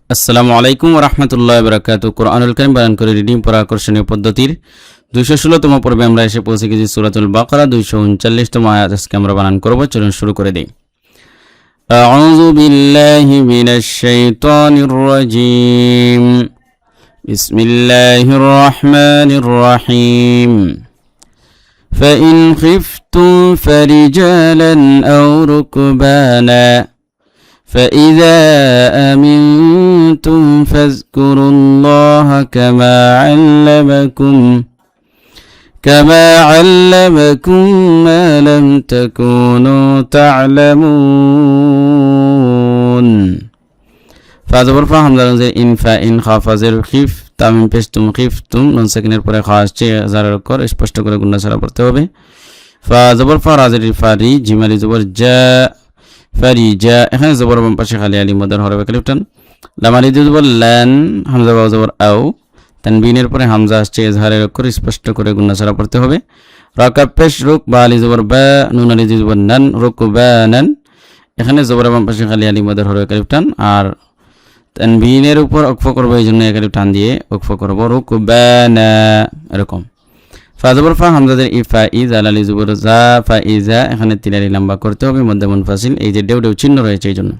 আসসালামু আলাইকুম ওয়া রাহমাতুল্লাহি ওয়া বারাকাতুহু। কোরআনুল কারীম বায়ান করে রিডিং পড়া আকর্ষণীয় পদ্ধতির 216তম পর্বে আমরা এসে পৌঁছে গেছি সূরাতুল বাকারা 239তম আয়াত আজকে আমরা বানান করব। চলুন শুরু করে দেই। আউযু বিল্লাহি মিনাশ শাইতানির রাজীম। বিসমিল্লাহির রাহমানির রাহিম। فإن خفتم فرجالا أو ركبانا فإذا أمنتم فاذكروا الله كما علمكم ما لم تكونوا تعلمون. ফাজবর ফা হামজা যে ইনফা ইন খাফাজের খিফ তামিম পেশতুম খিফতুম নুন সাকিনের পরে খা আসছে জারের অক্ষর স্পষ্ট করে গুণা ছাড়া পড়তে হবে। ফাজবর ফা রাজের ফারি জিমালি জবর জা ফারিজা, এখানে জবর বাম পাশে খালি আলি মদার হরবে কালিফ টান। লামালি জবর লান হামজা বাও জবর আও তানবিনের পরে হামজা আসছে ইজহারের অক্ষর স্পষ্ট করে গুণা ছাড়া পড়তে হবে। রাকাব পেশ রুক বা আলি জবর বা নুন আলি জবর নান রুকবানান, এখানে জবর বাম পাশে খালি আলি মদার হরবে কালিফ টান আর তানবিনের উপর ওকফ করব, এই জন্য একালিফ টান দিয়ে ওকফ করব রুকবানা এরকম। ফাজবর ফা হামজাদের ইফা ইজ আলালি জবর জা ফা ইজা, এখানে তিলারি লম্বা করতে হবে মধ্যে মুনফাসিল, এই যে ডেউ ডেউ চিহ্ন রয়েছে এই জন্য।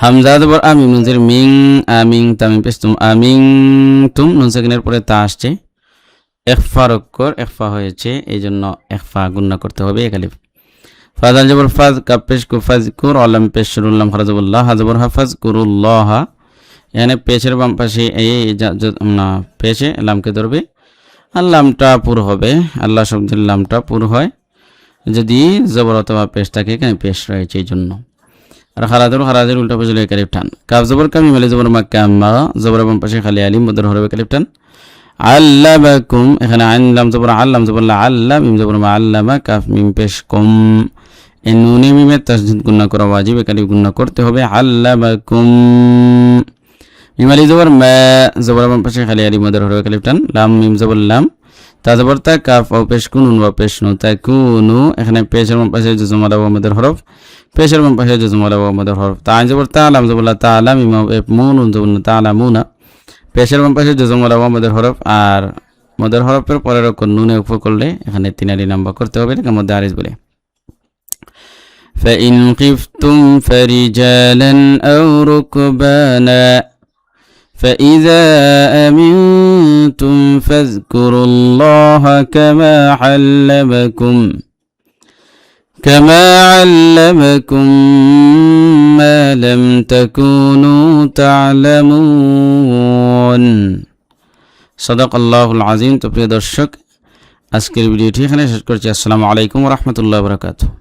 হামজা জবর আমিম নুনজের মিং আমিং তামিম পেশতুম আমিং তুম নুন সাকিনের পরে তা আসছে ইখফার অক্ষর ইখফা হয়েছে, এই জন্য ইখফা গুণনা করতে হবে একালিফ। ফাজাল জবর ফাজ কাপ পেশ কু ফাজকুর আলাম পেশ শুরুল্লাম খারাজবুল্লাহ হাজবর হাফাজ কুরুল্লাহ, এখানে পেশের বাম পাশে এই না পেশে লামকে ধরবে আর লামটা পুর হবে। আল্লাহ শব্দের লামটা পুর হয় যদি জবর অথবা পেশ থাকে, এখানে পেশ রয়েছে এই জন্য। আর খারাজের উল্টা পেশে কালিফ টান। কাফ জবর কামি মেলে জবর মাক্কাম্মা জবর বাম পাশে খালি আলিম মদর হবে কালিফ টান। আল্লামাকুম, এখানে আইন লাম জবর আল্লাম জবর আল্লাম মিম জবর মা আল্লামা কাফ মিম পেশ কুম, এই নুনে মিমে তাসদীদ গুণনা করা ওয়াজিব, কালিফ গুণনা করতে হবে আল্লামাকুম। মিমালি জবর মা জবর বাম পাশে খালি আলি মদর হবে কালিফ টান। লাম মিম জবর লাম তা জবর তা কাফ ও পেশ কুনুন ওয়া পেশ নু তাকুনু, এখানে পেশের বাম পাশে জজম আলা ওয়া মদর হরফ পেশের বাম পাশে জজম আলা ওয়া মদর হরফ। তা আইন জবর তা লাম জবর লা তাআলা মিম মুন জবর তাআলামুনা, পেশের বাম পাশে জজম আলা ওয়া মদর হরফ আর মদর হরফের পরের অক্ষর নুনে উপ করলে এখানে তিনারি নাম্বার করতে হবে, এর মধ্যে আরিজ বলে। فإن خفتم فرجالا أو ركبانا فإذا أمنتم فاذكروا الله كما علمكم ما لم تكونوا تعلمون. صدق الله العظيم. তো প্রিয় দর্শক, আজকের ভিডিওটি এখানে শেষ করছি। আসসালামু আলাইকুম ওয়া রাহমাতুল্লাহি ওয়া বারাকাতুহু।